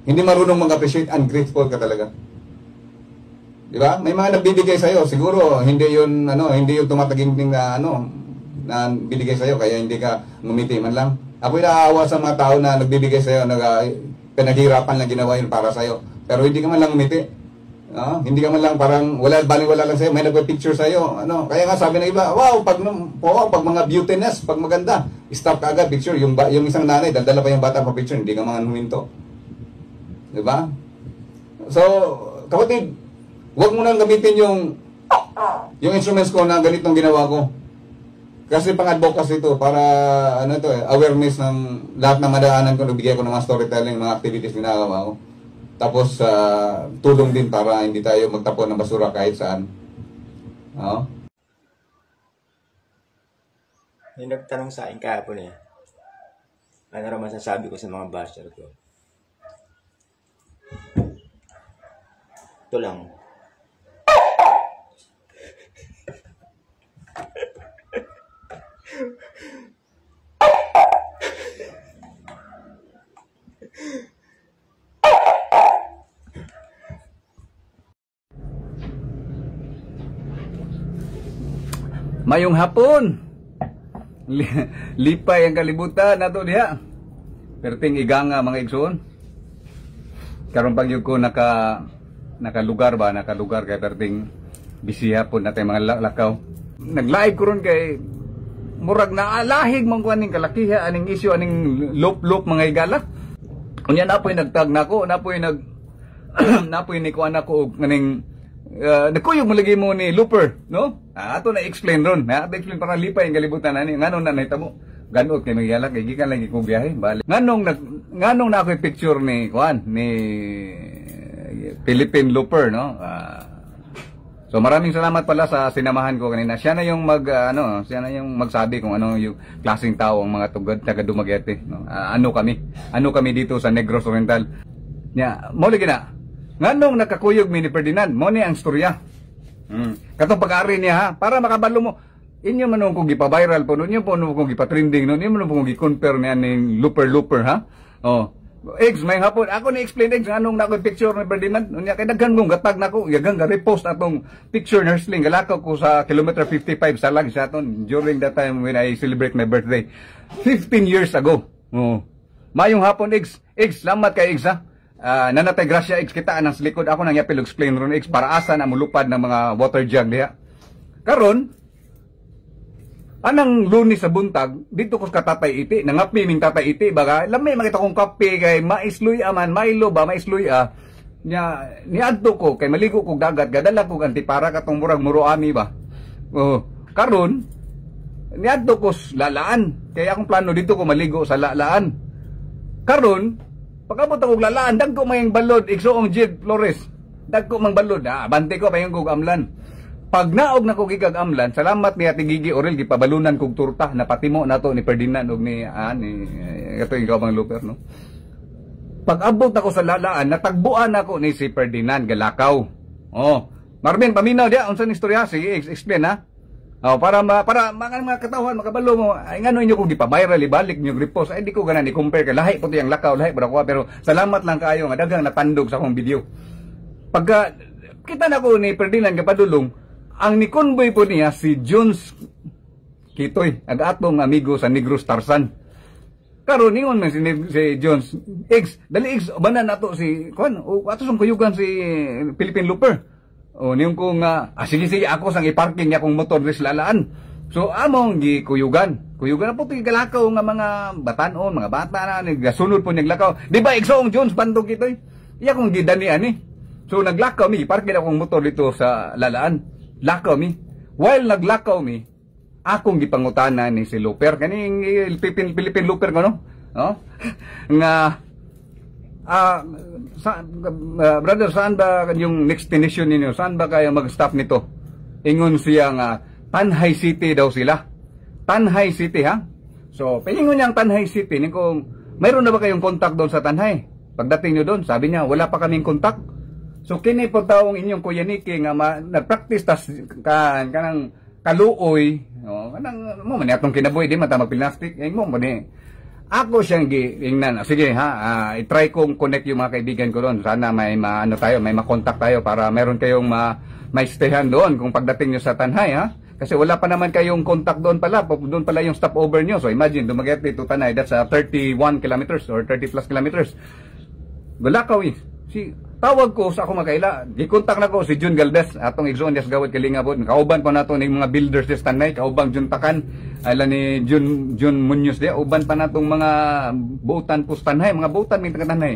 Hindi marunong mag-appreciate, ungrateful ka talaga. Di ba? May mga nagbibigay sa'yo, siguro hindi yun tumataginting na na binigay sa'yo, kaya hindi ka ngumiti man lang. Ako'y naaawa sa mga tao na nagbibigay sa'yo, pinaghirapan lang ginawa yun para sa'yo. Pero hindi ka man lang ngumiti. Hindi ka man lang parang wala lang sa'yo, may nagpa-picture sa'yo. Kaya nga sabi ng iba, wow, pag mga beautiness, pag maganda, stop ka agad, picture. Yung isang nanay, daldala pa yung bata pa picture, hindi ka mga huminto. Di ba? So, kapatid, huwag mo nang gamitin yung instruments ko na ganitong ginawa ko. Kasi pang-advocacy ito para awareness ng lahat ng madaanan ko, nagbigay ko ng mga storytelling, mga activities ginagawa ko. Tapos tulong din para hindi tayo magtapon ng basura kahit saan. Yung nagtanong sa akin kahapon ano raw masasabi ko sa mga basher ko? Ito lang. Mayong hapon. Lipay ang kalibutan nato diha. Perting iganga mga igsoon. Karon pag yug ko nakalugar kay perting bisiya po natay mga lakaw. Nag-live ko ron kay murag na alahig man ko aning kalakiha aning isyu aning lop mga igala. Unya napoy nagtag nako, napoy ni kuan ako og aning nakuyog mo lagi mo ni Looper, no? Ato na explain ron. Explain para lipay ang kalibutan ani. Nganong na nahitabo? Ganot kay magyala kay gikan lagi kong biyahe balik. Nganong na ako picture ni kuan ni Philippine Looper, no? So maraming salamat pala sa sinamahan ko kanina. Siya na yung magsabi kung ano yung klaseng tao ang mga taga Dumaguete, no? Ano kami dito sa Negros Oriental. Mo lagi na. Nganong nakakuyog mi ni Ferdinand, mo ni ang storya. Katong pag-ari niya ha, para makabalo mo. Inyo man kung gipa-viral po, inyo po kung gipa-trending, inyo man kung gi-compare niya ning Looper ha. Eggs may hapon ako ni explain eggs anong nako picture ni Ferdinand unya kay daghan kong gatag nako yagang repost atong picture ni wrestling galakaw ko sa kilometer 55 sa lag sa aton during that time when I celebrate my birthday 15 years ago. Mayong hapon eggs salamat kay eggs ha. Nanatay grasya eggs kita anang likod ako nang yapil explain ron eggs para asa na mulupad ng mga water jug diha. Karon anang Lunes sa buntag dito ko sa Tatay Iti nangapi ming Tatay Iti baga lamay makita kong kape kay maisluy man Milo ba maisluy nya niadto ko kay maligo kog dagat gadala kog antipara katong murag muruami ba karon niadto ko lalaan kay akong plano dito ko maligo sa lalaan karon pagabot ako lalaan dagko mayang balod igsoong Jed Flores dagko mang balod bante ko payong kog amlan. Pag naog na ko gigag amlan, salamat ni Ate Gigi Orel gipabalunan kog turta na patimo nato ni Ferdinand og ni ito yung gawang Looper, no. Pag abot ako sa lalaan, natagbuan ako ni si Ferdinand galakaw. Marvin paminaw dia unsa ni istorya sige explain ha. Para mga katawhan makabalo mo ay ngano inyo kung gipa-viral ibalik niyo repost ay di ko ganan i-compare kay lahi puti ang lakaw lahi ko pero salamat lang kaayo nga daghang natandog sa akong video. Pagka kita na ko ni Ferdinand gapadulong ang ni convoy po niya si Jones Kitoy,ag-atong amigo sa Negros Tarzan. Karon ningon man si Jones, dali banan nato si kuan, ato sang kuyugan si Philippine Looper. Niyon ko nga sige ako sang i-parking niya kong motor sa lalaan. So among gikuyugan. Kuyugan na po ti galakaw nga mga batanon, mga bata na nagasunod po naglakaw. Di ba igsoong Jones bantog Kitoy? Iya kong gidani ani. So naglakaw mi, parking akong motor dito sa lalaan. Lakaw mi. While naglakaw mi, akong gipangutana ni si Looper kaning Philippine Looper ko no? Nga brother saan ba yung next destination ninyo? Saan ba kayo mag-stop nito? Ingon siya nga Tanhay City daw sila. Tanhay City ha? So, paingon niya ang Tanhay City niko, mayroon na ba kayong contact doon sa Tanhay? Pagdating niyo doon, sabi niya wala pa kaming contact. So kini po taong inyong Kuya Niki nga nagpractice tas kanang kaluoy, kanang mo man atong kinabuhi di man ta magplastic, mo ni ako siyang giingnan. Sige ha, i-try kong connect yung mga kaibigan ko doon. Sana may may makontak tayo para meron kayong may stayhan doon kung pagdating nyo sa Tanhay ha. Kasi wala pa naman kayong contact doon pala. Doon pala yung stopover nyo. So imagine, dumagat dito Tanhay. That's 31 kilometers or 30 plus kilometers. Galakaw eh. Tawag ko sa ako makaila. Gikontak na ko si Jun Galvez. Atong igsoon des gawad kalingabot. Kauban pa nato ning mga builders des Tanay. Kaubang Jun Takan. Ala ni Jun Munoz dia. Uban pa natong mga buutan po sa Tanay. Mga buutan ng Tanay.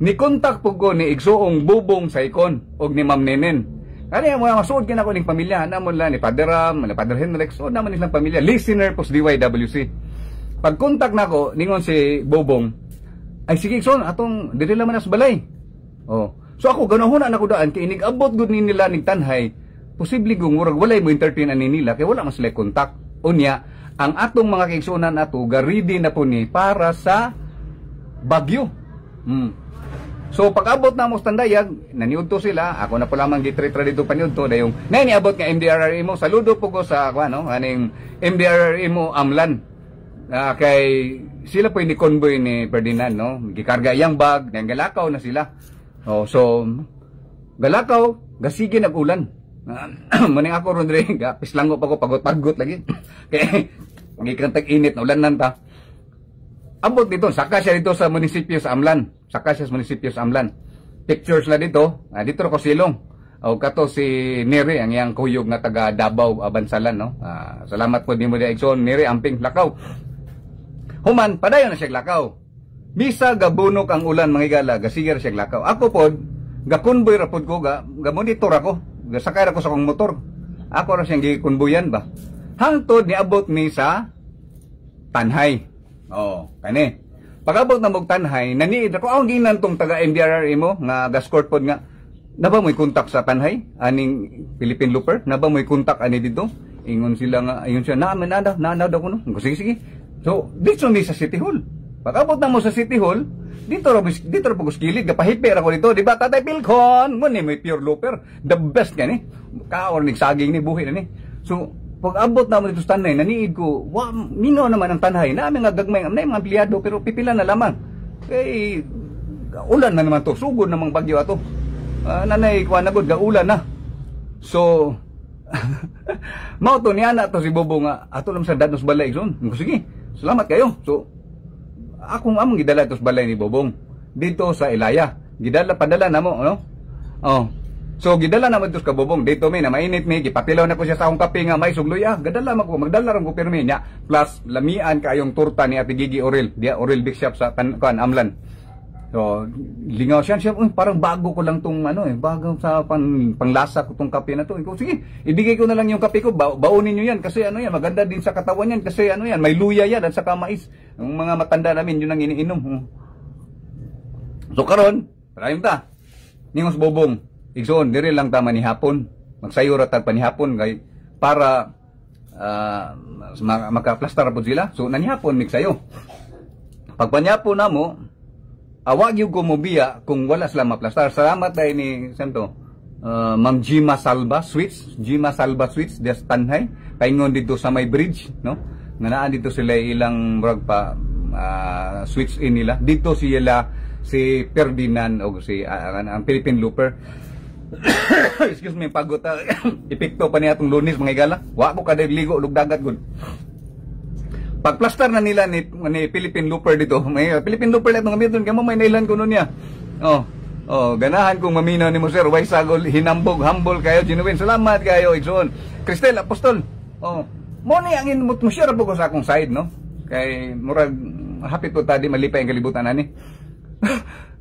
Ni kontak po ko ni igsoong Bubong Saikon. O ni Ma'am Nenen. Kaya mga masuod ka ko ning pamilya. Namon lang ni Father Ram. Ni Father Henrix. O naman nilang pamilya. Listener po sa DYWC. Pag kontak na ko, ningon si Bubong. Ay sige igsoon. Atong dili naman nas balay. Oh. So ako ganahunan ako daan kay inig-abot gud ni nila ning Tanhay. Posible kung murag walay mo entertain ani nila kay wala man sila kontak. Unya, ang atong mga kaigsunan ato ready na po ni para sa Bagyo. So pag-abot na mo sa Tandayag, naniudto sila. Ako na po lamang gitritra dito paniudto dayong nay niabot nga MDRRA mo. Saludo po ko sa aning MDRRA mo Amlan. Kay sila po ni convoy ni Ferdinand no. Gikarga yang bag, nang galakaw na sila. Oh, so galakaw, gasige nag-ulan. Maning ako ron dre, pislango pa ko pagot-pagot lagi. Kay gikan tag-init na ulan nanta. Abot dito, saka siya dito sa munisipyo sa Amlan. Saka siya sa munisipyo sa Amlan. Pictures la dito. Dito ko silong. O kato si Neri ang iyang kuyog na taga Davao Abansalan no. Salamat po di mo di igsoon Neri amping lakaw. Human padayon na siya lakaw. Bisa gabunok ang ulan mga igala, gasigar siya lakaw. Ako pod, gakonboy ra pod ko, gamonitor ako. Gasakay ra ko sa kong motor. Ako ra siyang gikonboyan ba. Hangtod niabot mi sa Tanhay. Oh, kani. Pag-abot na mog Tanhay, naniid ako ang ginan tong taga MDRRA mo nga gaskort pod nga. Naba mo'y kontak sa Tanhay aning Philippine Looper? Naba mo'y kontak ani dito? Ingon sila nga, ayun siya, naanaw daw ko no. Sige. So, dito mi sa City Hall. Pag-abot na mo sa City Hall, dito ra po kuskilid, gapahiper ako dito, di ba Tatay Pilcon? Mo ni may pure looper, the best gani. Kaor ning saging ni buhi na ni. So, pag-abot na mo dito sa Tanhay, naniid ko, mino naman ang Tanhay, namin nga gagmay, namin mga empleyado, pero pipila na lamang. Kay, ulan na naman to, sugod namang bagyo ato. Nanay, kuha na gud, gaulan na. So, mao to niya na to si Bobo nga, ato lang sa danos balay, so, sige, salamat kayo. So, akong among gidala ito sa balay ni Bobong dito sa Ilaya. Padala na mo, no? Oh. So gidala na mo ito sa Bobong dito na mainit mi, gipatilaw na ko siya sa akong kape nga may sugloy. Gadala ko, magdala ram ko pirmi niya. Plus lamian kayong torta ni Ate Gigi Orel, dia Orel Big Shop sa Amlan. So lingaw siya, parang bago ko lang tong bago sa panglasa ko tong kape na to. Iko sige, ibigay ko na lang yung kape ko, baunin niyo yan kasi yan, maganda din sa katawan yan kasi yan, may luya yan at saka mais. Ang mga matanda namin yun ang iniinom. So karon, parayong ta. Ningos Bobong, igsoon diri lang ta manihapon. Magsayo ra tag panihapon kay para makaplastar po sila. So nanihapon migsayo. Pag panyapon namo, awag yung kumubiya kung wala sila maplastar. Salamat dahil ni Santo Ma'am Jima Salva Sweets des Tanhay. Paingon dito sa may bridge, no? Nga dito sila ilang murag pa switch in nila. Dito sila si Ferdinand o si ang Philippine Looper. Excuse me, pagod epekto pa niya itong Lunes mga igala. Wa ko kada ligo lugdagat gud. Pagplastar na nila ni Philippine Looper dito. May Philippine Looper lang mga midon kamo may nailan ko nun niya. Ganahan kong maminaw ni mo sir. Way sagol hinambog humble kayo genuine. Salamat kayo igsoon. Cristel Apostol. Mo ni ang mo share po ko sa akong side no. Kay murag hapit po tadi malipay ang kalibutan ani.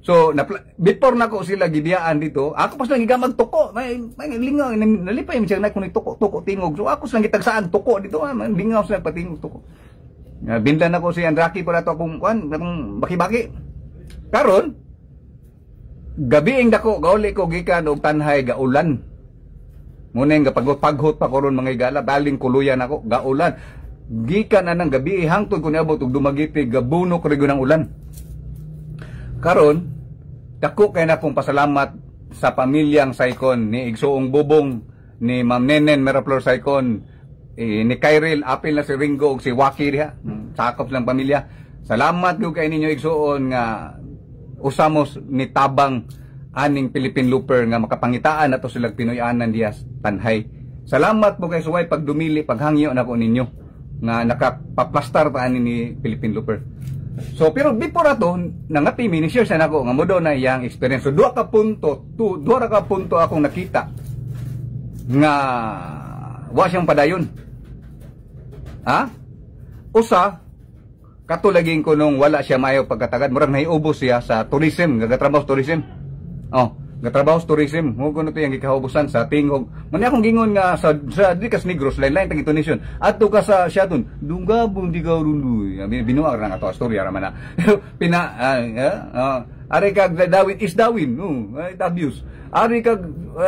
So before nako sila gidiyaan dito, ako pas lang gigamag tuko, may lingaw nalipay mi siya na kun tuko tingog. So ako lang gitagsaan tuko dito, lingaw sila patingog tuko. Binlan ako si Andraki para to akong baki-baki. Karon gabi ing dako gauli ko gikan og Tanhay gaulan. Nguneng paghot pa ko ron mga igala, baling kuluyan ako, gaulan. Gikan na ng gabi, hangtod ko niabot og dumagiti, gabunok rin ng ulan. Karon, dako kay na kong pasalamat sa pamilyang Saikon, ni Igsoong Bubong, ni Ma'am Nenen Meraflor Saikon, ni Kyril, apil na si Ringo, si Waki diha, sakop lang pamilya. Salamat gyud kay ninyo igsuon nga usamos ni tabang aning Philippine Looper nga makapangitaan nato sila Pinoy-anan diya Tanhay. Salamat po kay suway pagdumili paghangyo nako ninyo nga nakapaplastar ta ani ni Philippine Looper. So pero before ato nangapi ni share sa nako nga modo na iyang experience. So duha ka punto akong nakita nga wa siyang padayon. Ha? Usa katulagin ko nung wala siya mayo pagkatagad, murag naiubos siya sa tourism, gagatrabaho sa tourism. Oh, gatrabaho sa tourism. Mo kuno to yang gikahubusan sa tingog. Muna akong gingon nga sa Dikas Negros lain-lain tag intonation. Adto ka sa Siaton, dunggabong di ka runduy. Binuang ra nga to storya ra man na. Ari kag Dawin is Dawin, abuse. Ari kag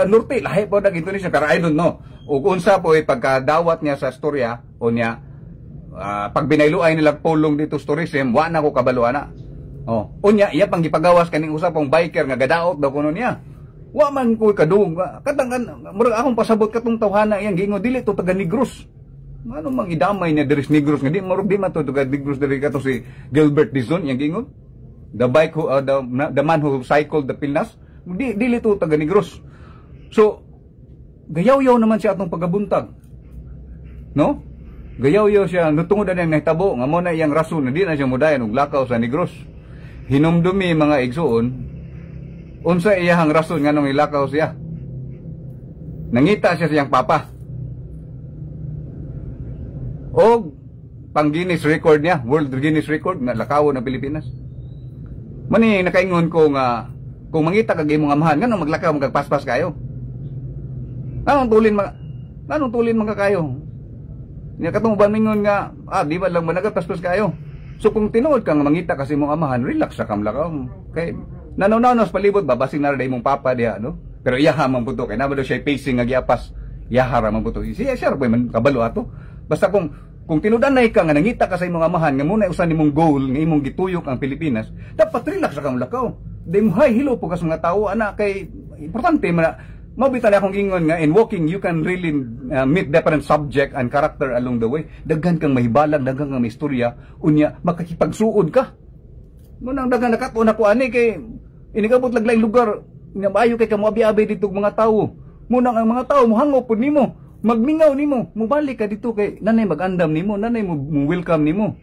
Norte lahi po nag intonation pero I don't know. Ug unsa po pagkadawat niya sa storya o niya pag binayluay nila pulong dito sa tourism, wa na ko kabalo ana. Oh, unya iya pang gipagawas kaning usa pang biker nga gadaot daw kuno niya. Wa man ko kadung. Katangan murag akong pasabot katong tawhana iyang gingon dili to taga Negros. Ano mang idamay niya diri sa Negros nga di murag di man to taga Negros diri kato si Gilbert Dizon iyang gingon. The bike who the man who cycled the Pinas, dili to taga Negros. So gayaw-yaw naman siya atong pagabuntag. No? Gayaw-yaw siya, nutungod na nahitabo, nga mo na iyang rason, hindi na siya mudayan, ug lakaw sa Negros. Hinumdumi mga igsuon, unsa iyahang rason nga nung ilakaw siya. Nangita siya siyang papa. O, pang Guinness record niya, World Guinness record, nga lakaw ng Pilipinas. Mani, nakaingon ko nga, kung mangita kag imong amahan, nga nung maglakaw, magpaspas kayo. Anong tulin mga kayo? Nya katong bamingon nga di ba lang managapaspas kayo. So kung tinuod ka nga mangita kasi mong amahan, relax sa kamlakaw. Kay nanaw-naw palibot babasing na ray mong papa diha no. Pero iyaha man puto kay nabado siya pacing nga giapas. Iyaha ra man puto. Siya po man kabalo ato. Basta kung tinudanay ka nga nangita ka sa imong amahan nga muna usan nimong goal nga imong gituyok ang Pilipinas, dapat relax sa kamlakaw. Di mo hay hilo po kas mga tawo ana kay importante man. Mabitan akong gingon nga, in walking, you can really meet different subject and character along the way. Daghan kang mahibalag, daghan kang may istorya, unya, makakipagsuod ka. Munang daghan nakatuon ako ani kay, inigabot laglaing lugar, nga maayo kay kamuabi-abi dito mga tao. Munang ang mga tao, muhangop po nimo, magmingaw nimo, mubalik ka dito kay, nanay magandam nimo, nanay mo welcome nimo.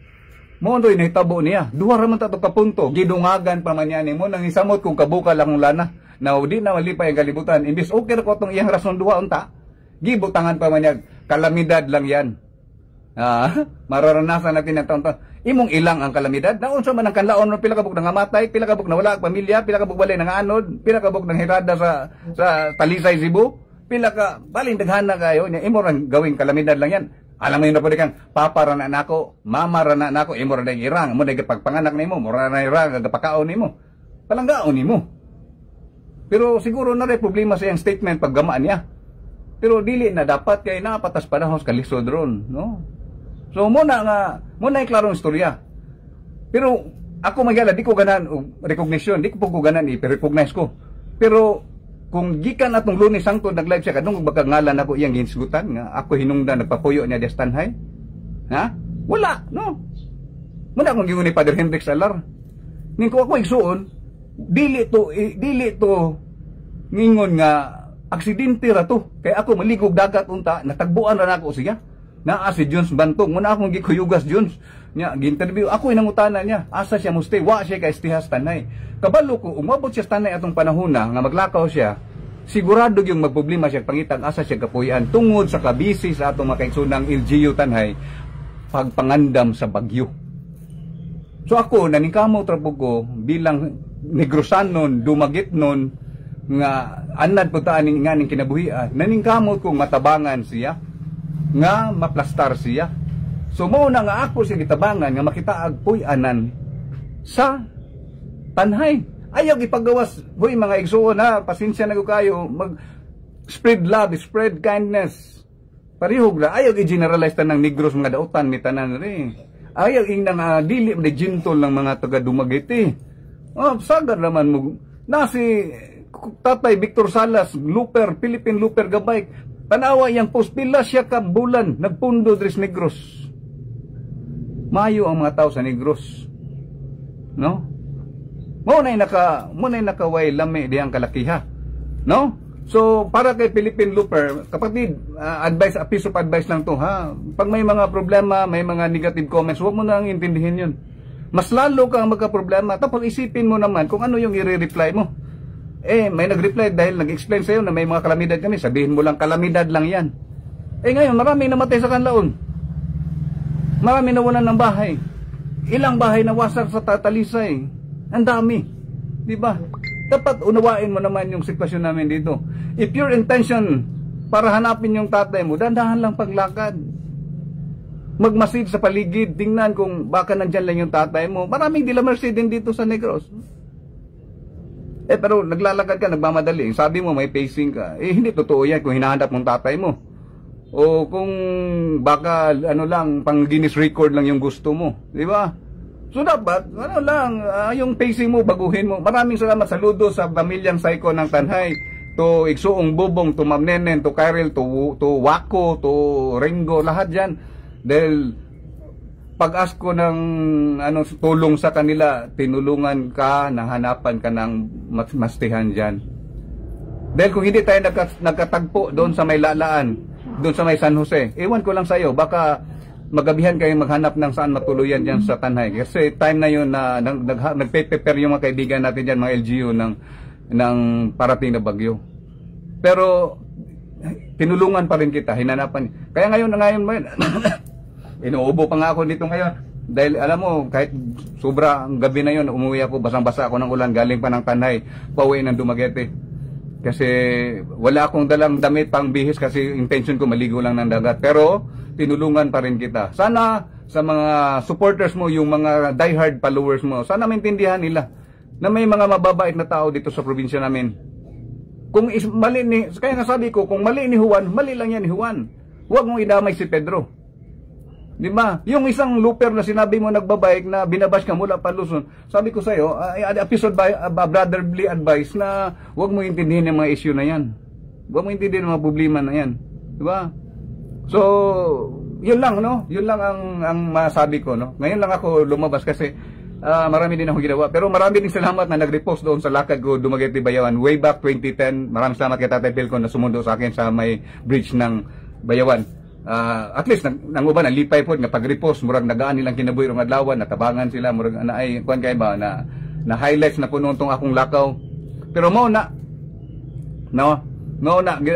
Mo ndoy nahitabo niya, duha ra man ta to ka punto, gidungagan pa man niya nimo, nang isamot kung kabukal akong lana. Now, di na malipay ang kalibutan. Imbis okay ko itong iyang rason duha unta, gibutangan pa man niya, kalamidad lang yan. Mararanasan natin ang taon-taon. Imong ilang ang kalamidad. Naon sa man ang kanlaon, pila kabuk nang amatay, pila kabuk na wala ang pamilya, pila kabuk balay nang anod, pila kabuk nang hirada sa Talisay, Cebu, pila ka, baling daghana kayo, imo rang gawing kalamidad lang yan. Alam mo yun na pwede kang, papa rana nako, mama rana nako, imo rana irang, mo na pagpanganak nimo, mo rana irang, gapakaon nimo, palanggaon nimo. Pero siguro na rin problema sa iyang statement paggamaan niya. Pero dili na dapat kay napatas panahon sa kalisod ron, no? So muna yung klarong istorya. Pero ako magyala di ko ganan recognition, di ko po ganan i-recognize ko. Pero kung gikan atong Lunes Santo nag-live siya kadung baka ngalan ako iyang ginsgutan nga ako hinungdan nagpapuyo niya des Tanhay. Ha? Wala, no? Muna akong gingon ni Father Hendrik Salar. Ning ko ako igsuon, dili to ngingon nga aksidente ra to kay ako maligog dagat unta natagbuan ra nako siya naa si Jones Bantong muna akong gikuyugas Jones nya gi-interview ako inangutana niya asa siya mustay wa siya kay Stihas Tanay kabalo ko umabot siya Tanay atong panahona nga maglakaw siya sigurado yung magproblema siya pangitag asa siya kapuy-an tungod sa kabisi sa atong makaigsunang LGU Tanhay pagpangandam sa bagyo. So ako naningkamot ra ko bilang Negrosanon, dumagit nun, nga anad po taan nga ning kinabuhian, naningkamot kong matabangan siya, nga maplastar siya. So mo na nga ako siya gitabangan, nga makitaag puy-anan sa Tanhay. Ayaw ipagawas, huy mga igsuon ha, pasensya na ko kayo, mag-spread love, spread kindness. Parihog na, ayaw i-generalize ng Negros mga dautan, ni tanan rin. Ayaw nang dili, gentle ng mga taga-dumagiti. Sagad naman mo. Si Tatay Victor Salas, Looper, Philippine Looper Gabay. Tanawa yang post pila siya ka bulan nagpundo dres Negros. Mayo ang mga tao sa Negros. No? Mo na nakaway lami diyang kalakiha. No? So, para kay Philippine Looper, kapatid, advice, a piece of advice lang to, ha? Pag may mga problema, may mga negative comments, huwag mo nang intindihin yun. Mas lalo kang magka-problema. Tapos isipin mo naman kung ano yung i-reply mo. May nag-reply dahil nag-explain sa'yo na may mga kalamidad kami. Sabihin mo lang, kalamidad lang yan. Ngayon, maraming namatay sa kanlaon. Maraming nawalan ng bahay. Ilang bahay nawasak sa Talisay. Ang dami. Diba? Dapat unawain mo naman yung sitwasyon namin dito. If your intention para hanapin yung tatay mo, dandahan lang paglakad. Magmasid sa paligid, tingnan kung baka nandyan lang yung tatay mo. Maraming dilamercy din dito sa Negros. Pero naglalakad ka, nagmamadali. Sabi mo may pacing ka. Hindi totoo yan kung hinahanap mong tatay mo. O kung baka ano lang, pang Guinness record lang yung gusto mo. Di ba? So dapat, ano lang, yung pacing mo, baguhin mo. Maraming salamat, saludo sa pamilyang Psycho ng Tanhay, to Igsuong Bubong, to Ma'am Nenen, to Kyril, to Wako, to Ringo, lahat dyan. Dahil pag-ask ko ng tulong sa kanila, tinulungan ka, nahanapan ka ng mastihan dyan. Dahil kung hindi tayo nagkatagpo doon sa may Lalaan, doon sa may San Jose, ewan ko lang sa'yo, baka magabihan kayo maghanap ng saan matuluyan dyan sa Tanhay. Kasi time na yun na nagpe-prepare yung mga kaibigan natin dyan, mga LGU ng parating na bagyo. Pero tinulungan pa rin kita, hinanapan. Kaya ngayon inuubo pa nga ako dito ngayon. Dahil alam mo, kahit sobra ang gabi na yun, umuwi ako, basang-basa ako ng ulan, galing pa ng Tanhay, pauwi ng Dumaguete. Kasi wala akong dalang damit pang bihis kasi intention ko maligo lang ng dagat. Pero tinulungan pa rin kita. Sana sa mga supporters mo, yung mga diehard followers mo, sana maintindihan nila na may mga mababait na tao dito sa probinsya namin. Kung kaya nasabi ko, kung mali ni Juan, mali lang yan ni Juan. Huwag mong idamay si Pedro. Di ba? Yung isang looper na sinabi mo nagbabike na binabash ka mula pa Luzon, sabi ko sa'yo, episode by brotherly advice na huwag mo intindihin yung mga issue na yan. Huwag mo intindihin yung mga problema na yan. Di ba? So, yun lang, no? Yun lang ang masabi ko, no? Ngayon lang ako lumabas kasi marami din ako ginawa. Pero marami din salamat na nag-repost doon sa lakad ko, Dumaguete Bayawan, way back 2010. Maraming salamat kay Tatay Pilcon na sumundo sa akin sa may bridge ng Bayawan. At least nang uban nalipay po nga pag-repost murag nagaan nilang kinabuhi rong adlaw, natabangan sila murag ay kuan kay ba na highlights na puno tong akong lakaw. Pero mao na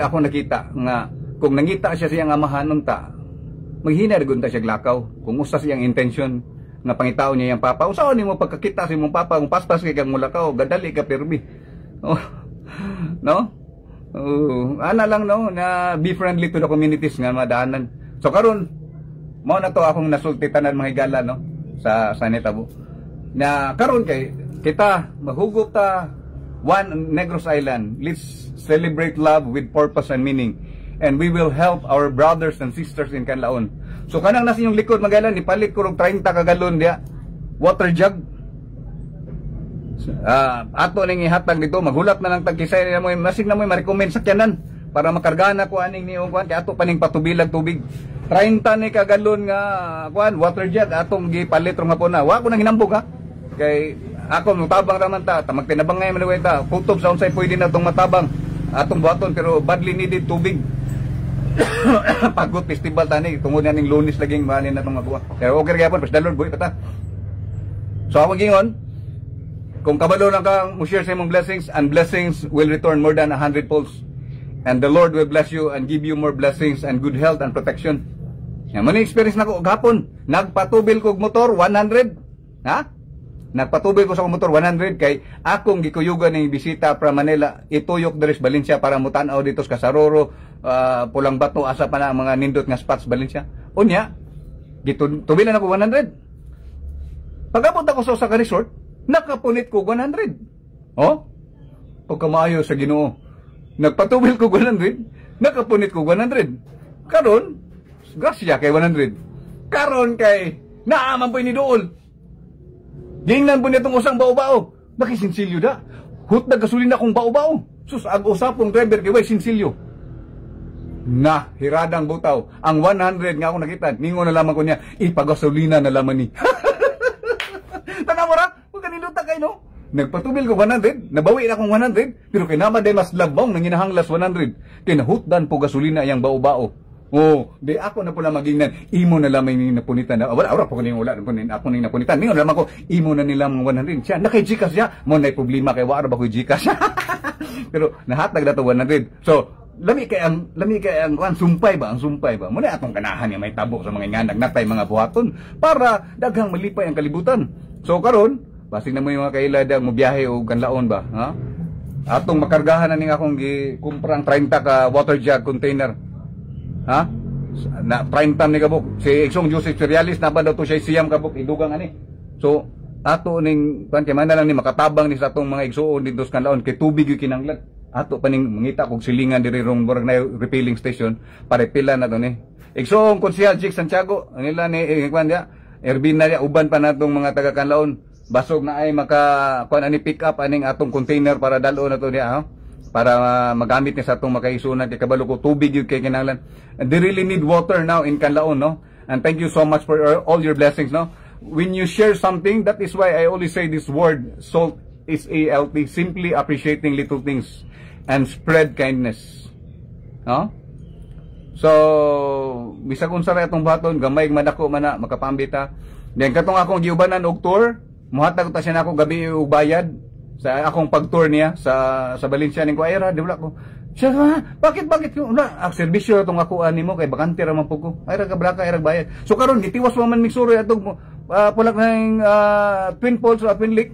ako nakita nga kung nangita siya siyang amahan ta, maghina gun ta siya lakaw kung usa siyang intention nga pangitaw niya yang papa. Usaon nimo pagkakita sa imong papa kung paspas kay kang mulakaw, gadali ka permi. No? Ana lang no na be friendly to the communities nga madaanan. So karon mao na to akong nasulti tanan mga higala no sa Netabo. Na karon kay kita mahugot ta one Negros Island. Let's celebrate love with purpose and meaning. And we will help our brothers and sisters in Canlaon. So kanang nasa yung likod magalan ipalit ko og 30 ka galon dia water jug. Ato ning ihatag dito maghulat na lang tagkisay na mo masig na mo ma-recommend sakyanan para makargahan ako aning niong kuan kay ato paning patubilag tubig 30 ni ka galon nga kuan water jet atong gipalit ro nga po na wa ko nang hinambog ha kay ako mutabang raman ta magtinabang ngay man ta kutob sa unsay pwede na tong matabang atong buhaton pero badly needed tubig. Pagod festival tani tungod na ning Lunes laging manin na tong mabuha pero okay gyapon pas dalon boy pata. So ako gingon kung kabalo lang kang mo-share sa imong blessings, and blessings will return more than 100 folds. And the Lord will bless you and give you more blessings and good health and protection. Yan man experience nako gahapon. Nagpatubil kog motor 100. Ha? Nagpatubil ko sa motor 100 kay akong gikuyugan ning bisita from Manila, ituyok diri sa Valencia para mutan-aw dito sa Kasaroro, Pulang Bato asa pa na mga nindot nga spots Valencia. Unya, gitubilan ako 100. Pagabot ako sa usa ka resort, nakapunit ko 100. Oh? Pagkamaayo sa Ginoo. Nagpatubil ko 100, nakapunit ko 100. Karon, grasya kay 100. Karon kay naaman po ni dool. Gingnan po nitong usang bao-bao. Nakisinsilyo da. Hut na gasolina akong bao-bao. Sus, ag-usapong driver kay way sinsilyo. Na, hiradang butaw. Ang 100 nga ako nakita, ningo na lamang ko niya, ipagasolina na lamang ni. Tanaw ra? no? Nagpatubil ko 100, nabawi na akong 100, pero kinama day mas labong nang ginahanglas 100. Kinahutdan po gasolina yang bao-bao. Oh, di ako na pula magingnan, imo na lamay ni napunitan. Wala po kuning wala punin ako ning napunitan. Ningon lamang ko, imo na nila mga 100. Siya nakay Gcash siya, mo nay problema kay wala ba ko Gcash. Pero nahatag na to 100. So, lami kay ang sumpay ba? Muna atong ganahan niya may tabo sa mga inganag natay mga buhaton para daghang malipay ang kalibutan. So karon, basig na mo yung mga kailada mo biyahe o kanlaon ba, ha? Atong makargahan na ning akong gikumprang 30 ka water jug container. Ha? Na prime time ni kabuk si Exong Joseph Serialis na ba daw to siya siyam kabuk idugang ani. So ato ning kan kay man lang ni makatabang ni sa atong mga igsuon dito sa kanlaon kay tubig yung kinanglan. Ato pa ning mangita kog silingan diri rong murag na refilling station para pila na to ni. Exong Konsehal Jig Santiago ang ila ni kwan dia Erbina dia uban pa natong mga taga kanlaon basog na ay maka kwan ani pick up aning atong container para dalo na to dia, ha? Para magamit ni sa atong makaisunan kay kabalo ko tubig yung kay kinahanglan. They really need water now in Canlaon, no? And thank you so much for all your blessings, no? When you share something, that is why I always say this word, SALT, S-A-L-T, simply appreciating little things and spread kindness. No? So, bisa kung saray atong baton, gamay madako man na makapambita. Then katong akong giubanan og tour, muhatag ta siya nako gabi og bayad sa akong pag-tour niya sa Valencia ning ko ay ra wala ko. Siya bakit ko na ang serbisyo tong ako nimo kay bakante ra man pug ko. Ay ra ka braka ay ra bayad. So karon gitiwas man mig suroy atong pulak ning Twin Falls o Twin Lake.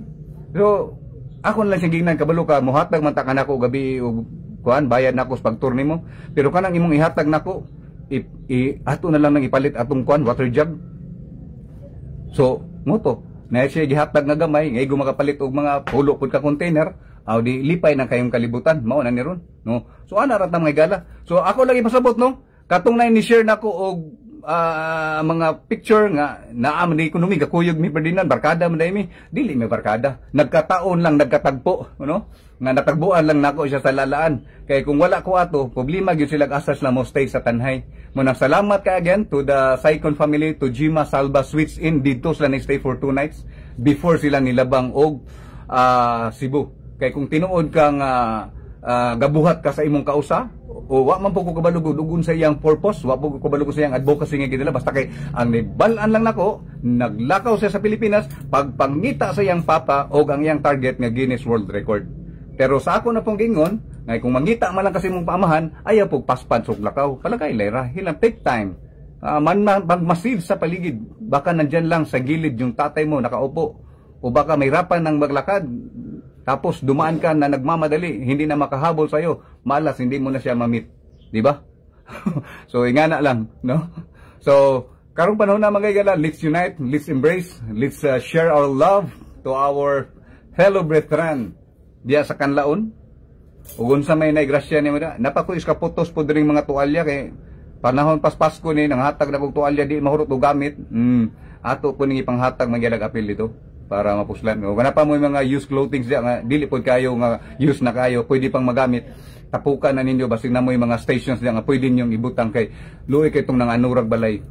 So ako lang siya gignan kabalo ka muhatag man ta kanako gabi og kuan bayad nako sa pag-tour nimo. Pero kanang imong ihatag nako ato na lang nang ipalit atong kuan water jug. So moto na siya gihatag nga gamay ngay gumakapalit og mga pulo pud ka container aw di lipay na kayong kalibutan mao na ni ron, no? So ana ra ta mga gala. So ako lagi pasabot, no, katong na ni share nako og mga picture nga naa man di ekonomi gakuyog mi perdinan barkada man mi dili mi barkada nagkataon lang nagkatagpo, no, nga natagbuan lang nako siya sa lalaan kay kung wala ko ato problema gyud sila asas na mo stay sa Tanhay. Muna salamat ka again to the Saicon family, to Jima Salva Suites Inn. Dito sila na stay for 2 nights before sila nilabang og Cebu. Kay kung tinuod kang gabuhat ka sa imong kausa o wa man po ko kabalugod ugon sa iyang purpose, wa po ko kabalugod sa iyang advocacy nga gidala basta kay ang nibalan lang nako naglakaw siya sa Pilipinas pagpangita sa iyang papa og ang iyang target nga Guinness World Record. Pero sa ako na pong gingon, ngay kung mangita man lang kasi mong paamahan, ayaw pong paspan sa lakaw. Palagay, Lyra, hilang take time. Magmasid sa paligid. Baka nandyan lang sa gilid yung tatay mo nakaupo. O baka may rapan ng maglakad. Tapos dumaan ka na nagmamadali, hindi na makahabol sa'yo. Malas, hindi mo na siya mamit. Diba? So, ingana lang, no? So, karong panahon na mga gala, let's unite, let's embrace, let's share our love to our fellow brethren diya sa Canlaon. Ugon sa may naigrasya ni mo na. Napako iskaputos po diring mga tuwalya kay panahon pas Pasko ni nang hatag na kog tuwalya di mahurot og gamit. Ato po ning ipanghatag magyalag apil dito para mapuslan. O kana pa mo yung mga used clothing diya nga dili pod kayo nga use na kayo, pwede pang magamit. Tapukan na ninyo basig na mo yung mga stations diya nga pwede ninyong ibutang kay luoy kay tong nang anurag balay.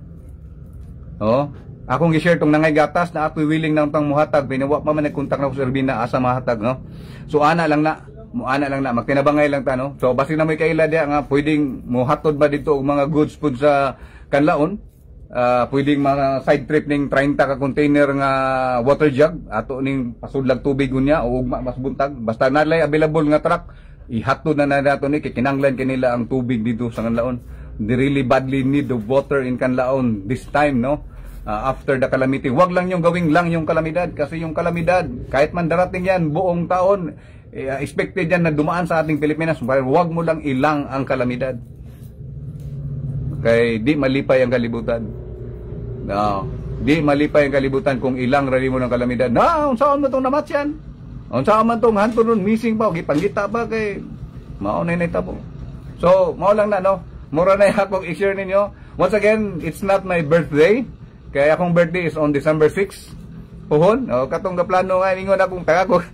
Oh, akong gi-share tong nangay gatas na ako'y willing nang tang muhatag binawa pa man nagkontak na ko sa Erbina asa mahatag, no. So ana lang na magtinabangay lang ta, no. So basig na may kaila dia nga pwedeng muhatod ba dito og mga goods food sa Canlaon. Pwedeng mga side trip ning 30 ka container nga water jug ato ning pasudlag tubig unya o ugma mas buntag basta nalay available nga truck ihatod na nato ni kay kinanglan kanila ang tubig dito sa Canlaon. They really badly need the water in Canlaon this time, no. After the calamity, wag lang yung gawing lang yung kalamidad kasi yung kalamidad kahit man darating yan buong taon, expected yan na dumaan sa ating Pilipinas, pero wag mo lang ilang ang kalamidad kay di malipay ang kalibutan. No, di malipay ang kalibutan kung ilang rali mo ng kalamidad. Unsaon mo tong namatyan, unsaon man tong hanton missing pa gipanggita ba kay mao na tabo. So mao lang na, no, mura na akong i-share ninyo. Once again, it's not my birthday. Kaya akong birthday is on December 6. Puhon, katong gaplano nga ningon akong tagakog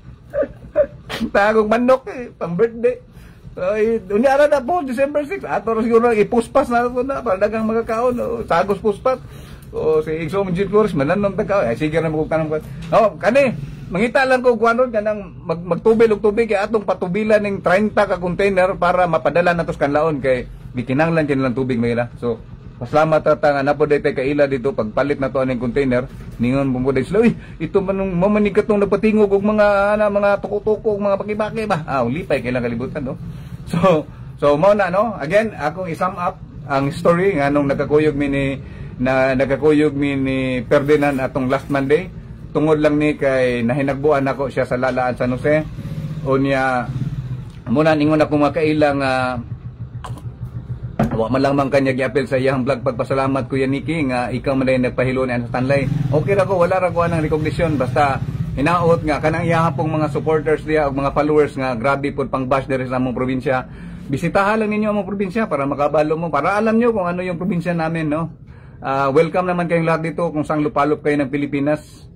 manok pang birthday. Unyara na po December 6. Ato ra siguro ipuspas na ko na para dagang magakaon, sagos puspat. O si Exom J. Flores mananom tagaw. Sige na mo tanong ko. Kani mangita lang ko kuanon kanang magtubil og tubig kay atong patubilan ning 30 ka container para mapadala natos kanlaon kay gikinahanglan kanilang tubig mayra. So pasalamat ta nga napod tay kaila dito pagpalit na to aning container ningon bumuday sila uy ito manong mamanigat tong napatingog og mga mga tuko-tuko mga baki-baki ba lipay kailang kalibutan no. So mao na no again akong i-sum up ang story nga nung nagkakuyog mi ni Ferdinand atong last Monday. Tungod lang ni kay nahinagbuan ako siya sa Lalaan San Jose. Unya muna ningon ako makailang wa man lang man kanya giapil sa iyang vlog pagpasalamat Kuya Nicky nga ikaw man lang nagpahilo ni sa Stanley. Okay ra ko wala ra ko anang recognition basta hinaot nga kanang iyang pong mga supporters diya ug mga followers nga grabe pud pang bash diri sa among probinsya. Bisitahan lang ninyo among probinsya para makabalo mo para alam nyo kung ano yung probinsya namin no. Welcome naman kayong lahat dito kung saan lupalop kayo ng Pilipinas.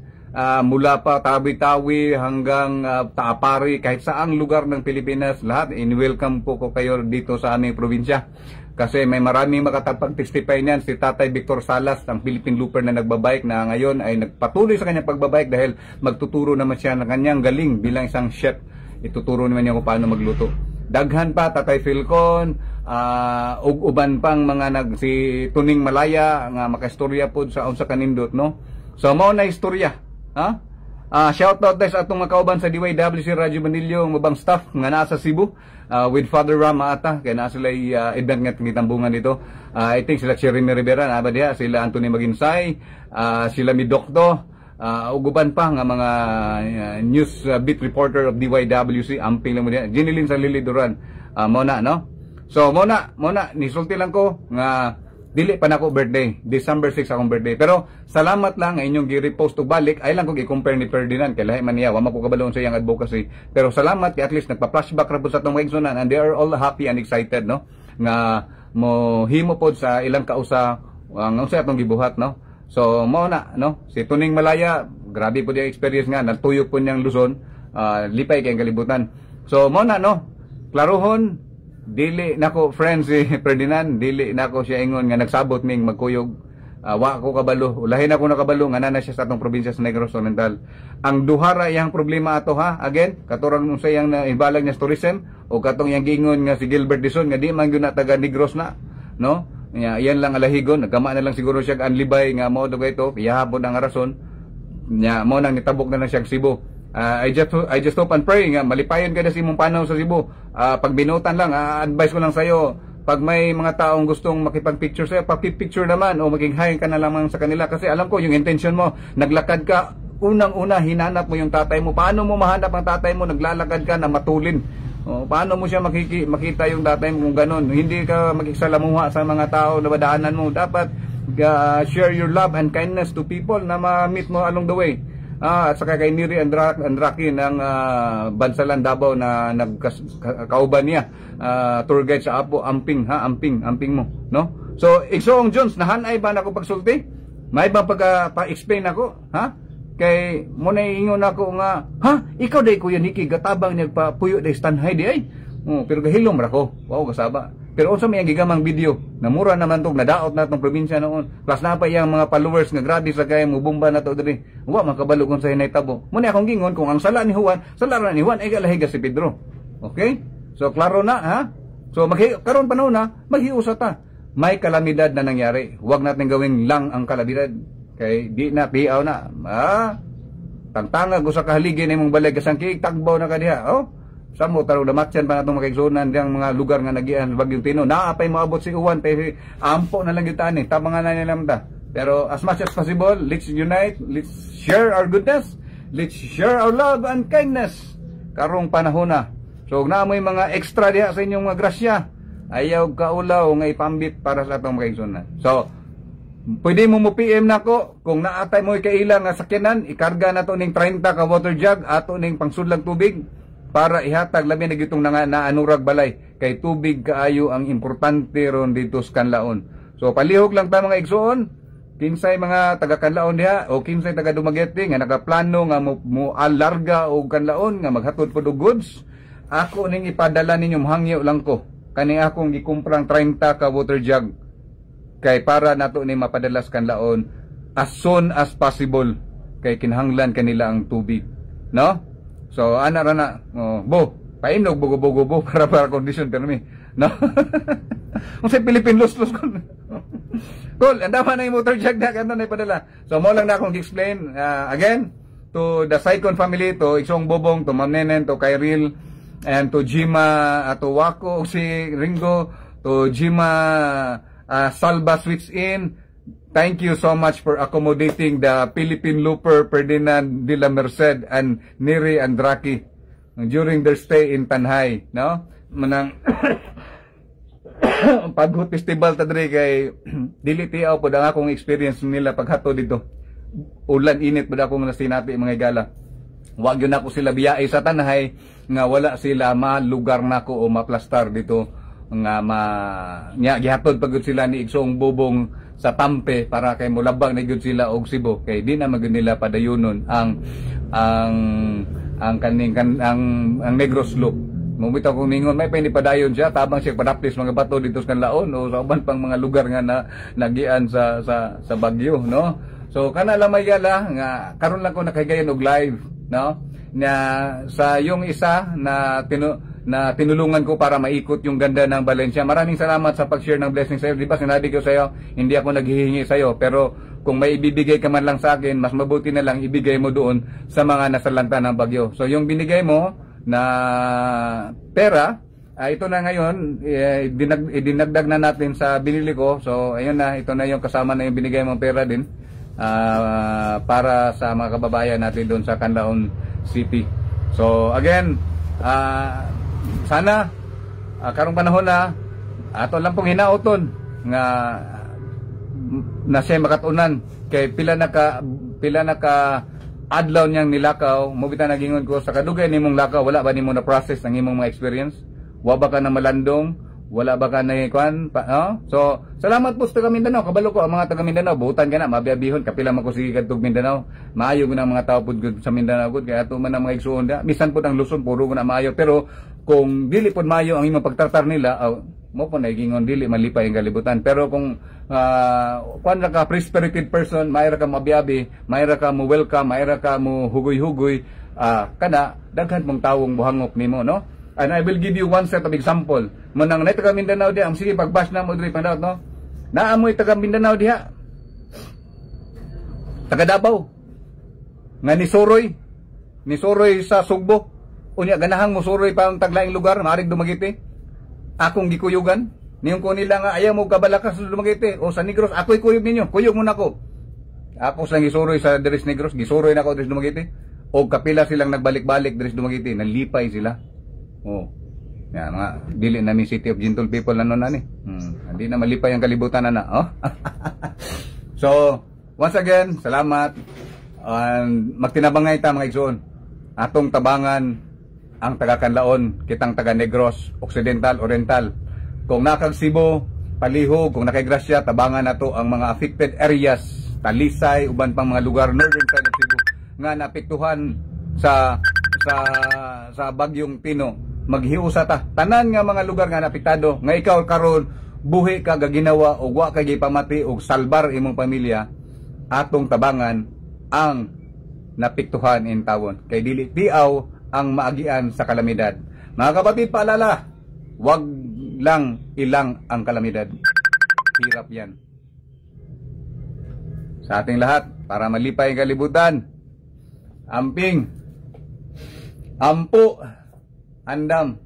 Mula pa Tawi-Tawi hanggang Taapari, kahit saang lugar ng Pilipinas, lahat in-welcome po ko kayo dito sa aming probinsya. Kasi may maraming makatapag-testify niyan, si Tatay Victor Salas, ang Philippine Looper na nagbabike na ngayon ay nagpatuloy sa kanyang pagbabike dahil magtuturo naman siya ng kanyang galing bilang isang chef. Ituturo naman niya kung paano magluto. Daghan pa Tatay Philcon, ug uban pang mga si Tuning Malaya nga makaistorya pod sa unsa kanindot no. So mao na istorya. Shout out sa atong mga kauban sa DYWC Radyo Manilyo, mabang staff nga naa sa Cebu with Father Ram ata kay naa sila event nga gitambungan dito. I think sila Cheremy Rivera na ba diha, sila Anthony Maginsay, sila mi Dokto, uguban pa nga mga news beat reporter of DYWC amping lang mo diha. Ginilin sa Lili Duran. Mona no. So mona nisulti lang ko nga dili pa nako birthday, December 6 akong birthday. Pero salamat lang nga inyong gi-repost og balik. Ay lang kog i-compare ni Ferdinand kay lahi man niya, wa man ko kabalon sa iyang advocacy. Pero salamat kay at least nagpa-flashback ra po sa atong kaigsunan and they are all happy and excited no. Nga mo himo pod sa ilang kausa ang unsa atong gibuhat no. So mao na no, si Tuning Malaya, grabe po yung experience nga nagtuyok po niyang Luzon, lipay kay kalibutan. So mao na no. Klarohon dili nako friends si Ferdinand, dili nako siya ingon nga nagsabot ming magkuyog. Wa ko kabalo, ulahin ako nakabalo nga na siya sa atong probinsya sa Negros Oriental. Ang duhara iyang problema ato ha, again katurang sa iyang ibalag niya tourism o katong iyang giingon nga si Gilbert Dizon nga di man gyud na taga Negros na no. Yan lang alahigon, nagkama na lang siguro siya ang libay nga mao dugay to, iyahapon ang rason nya mo nang nitabok na lang siya Cebu. I just hope and pray nga malipayon ka na si mong panaw sa Cebu. Pag binutan lang, advice ko lang sa'yo, pag may mga taong gustong makipag-picture sa'yo, pag-picture naman o maging hi ka na lamang sa kanila. Kasi alam ko yung intention mo, naglakad ka, unang-una hinanap mo yung tatay mo. Paano mo mahanap ang tatay mo? Naglalakad ka na matulin. Paano mo siya makita yung tatay mo kung ganun? Hindi ka makiksalamuha sa mga tao na badaanan mo. Dapat share your love and kindness to people na ma-meet mo along the way. At saka kay Neri Andraki ng Bansalan Davao na nagkauban niya, tour guide sa Apo, amping mo no. So Igsoong Jones, nahanay ba nako pagsulti? May bang pa-explain ako ha? Kay mo na ingon ako nga ikaw day Kuya Nicky gatabang nagpapuyo day stanhay di ay. Pero gahilom ra ko. Wow, kasaba. Pero unsa may gigamang video na mura naman tong nadaot natong probinsya noon. Plus na pa iyang mga followers nga grabe sa kay mo bomba na to diri. Wa makabalo kung sa hinaytabo. Mo ni akong gingon kung ang sala ni Juan ay galahiga si Pedro. Okay? So klaro na ha. So karon panahon na maghiusa ta. May kalamidad na nangyari. Huwag natin gawing lang ang kalamidad. Kay di na piaw na. Tangtanga gusa ka haligi na imong balay kasangkig tagbaw na ka diha. Samo tarong damatyan pa natong makaigsunan diyang mga lugar nga nagian Bagyong Tino. Naapay moabot si Uwan pero ampo na lang yutaan eh. Tama nga na nila ta. Pero as much as possible, let's unite, let's share our goodness, let's share our love and kindness. Karong panahon na. So naamoy mga extra diha sa inyong mga grasya. Ayaw kaulaw nga ipambit para sa atong makaigsunan. So pwede mo PM nako kung naatay mo kailang nga sakyanan, ikarga na to ning 30 ka water jug ato ning pangsudlang tubig. Para ihatag labi na gitong naanurag balay kay tubig kaayo ang importante ron dito sa Kanlaon. So palihog lang ta mga igsoon, kinsay mga taga Kanlaon diha o kinsay taga Dumaguete nga nagaplano nga mo alarga og Kanlaon nga maghatod pod og goods, ako ning ipadala ninyo hangyo lang ko kani akong gikumprang 30 ka water jug kay para nato ni mapadala sa Kanlaon as soon as possible kay kinahanglan kanila ang tubig. no? So ana ra na, bo, painog bugo-bugo bo para condition permi, no? Unsay Philippine los kon. Cool, andama na yung motor jack na kanto na ipadala. So mo lang na akong explain again to the Saicon family, to Iksong Bobong, to Ma'am Nenen, to Kyril, and to Jima, to Wako, si Ringo, to Jima Salva Switch In. Thank you so much for accommodating the Philippine Looper Ferdinand de la Merced and Neri Andraki during their stay in Tanhay, no? Manang Paghut Festival ta diri kay dili tiaw pud ang akong experience nila paghato dito. Ulan init pud akong nasinati mga igala. Wa gyud nako sila biyai sa Tanhay nga wala sila malugar nako o maplastar dito nga nya gihatod pagud sila ni Iksong Bobong sa Tampe para kay mulabang na gyud sila og Cebu kay di na magud nila padayunon ang Negros Loop. Mumita kong ningon may pinipadayon siya tabang siya padaplis mga bato dito sa Kanlaon o sa uban pang mga lugar nga nagian sa Bagyo, no? So kana lamay gala nga karon lang ko nakahigayon og live, no? Na sa yung isa na tinulungan ko para maikot yung ganda ng Valencia. Maraming salamat sa pag-share ng blessings sa iyo. Di ba sinabi ko sa iyo, hindi ako naghihingi sa iyo, pero kung may ibibigay ka man lang sa akin, mas mabuti na lang ibigay mo doon sa mga nasalanta ng Bagyo. So yung binigay mo na pera, ito na ngayon, dinagdag na natin sa binili ko. So ayun na, ito na yung kasama na yung binigay mong pera din para sa mga kababayan natin doon sa Canlaon City. So again, sana karong panahon na ato lang pong hinaoton nga na siya makatunan kay pila na ka adlaw niyang nilakaw. Mubita nagingon ko sa kadugay nimong lakaw, wala ba nimo na process ng imong mga experience? Wa ba ka na malandong? Wala ba ka na kwan? So salamat po sa taga Mindanao. Kabalo ko ang mga taga Mindanao, buutan ka na mabiyabihon kapila man ko sige kadtog Mindanao. Maayo gud ang mga tawo pud sa Mindanao gud kay ato man ang mga igsuon da. Bisan pud ang Luzon puro gud na maayo, pero kung dili pud maayo ang imong pagtartar nila, mo po nagingon dili malipay ang kalibutan. Pero kung kung ka free-spirited person, mayra ka mabiyabi, mayra ka mo welcome, mayra ka mo hugoy-hugoy, kana daghan mong tawong buhangok nimo, no? And I will give you one set of example. Manang na taga Mindanao diha, ang sige pagbash na mo diri pandaot, no? Naamoy taga Mindanao diha. Taga Davao. Nga ni Soroy sa Sugbo. Unya ganahang mo Soroy pa ang taglaing lugar, maaring dumagiti. Akong gikuyugan. Niyong ko nila nga ayaw mo kabalakas sa Dumaguete o sa Negros, ako'y kuyog ninyo, kuyog mo na ko. Ako sa gisuroy sa Deres Negros, gisuroy na ako Deres Dumaguete. O kapila silang nagbalik-balik Deres Dumaguete, nalipay sila. Yan mga dili namin City of Gentle People na noon hindi na malipay ang kalibutan na. So, once again, salamat. Magtinabangay ta mga igsoon. Atong tabangan ang taga Canlaon, kitang taga Negros, Occidental, Oriental. Kung nakag Cebu, Palihog, kung nakay Gracia, tabangan nato ang mga affected areas, Talisay, uban pang mga lugar northern side of Cebu nga naapektuhan sa bagyong Tino. Maghiusa ta tanan nga mga lugar nga napektado, nga ikaw karon buhi ka gaginawa o wa ka gipamati og salbar imong pamilya, atong tabangan ang napektuhan in tawon kay dili tiaw ang maagian sa kalamidad. Mga kapatid, paalala, wag lang ilang ang kalamidad. Hirap yan. Sa ating lahat, para malipay ang kalibutan, amping, ampo, andam.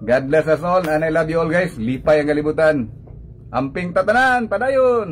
God bless us all and I love you all guys. Lipay ang kalibutan. Amping tatanan, padayon.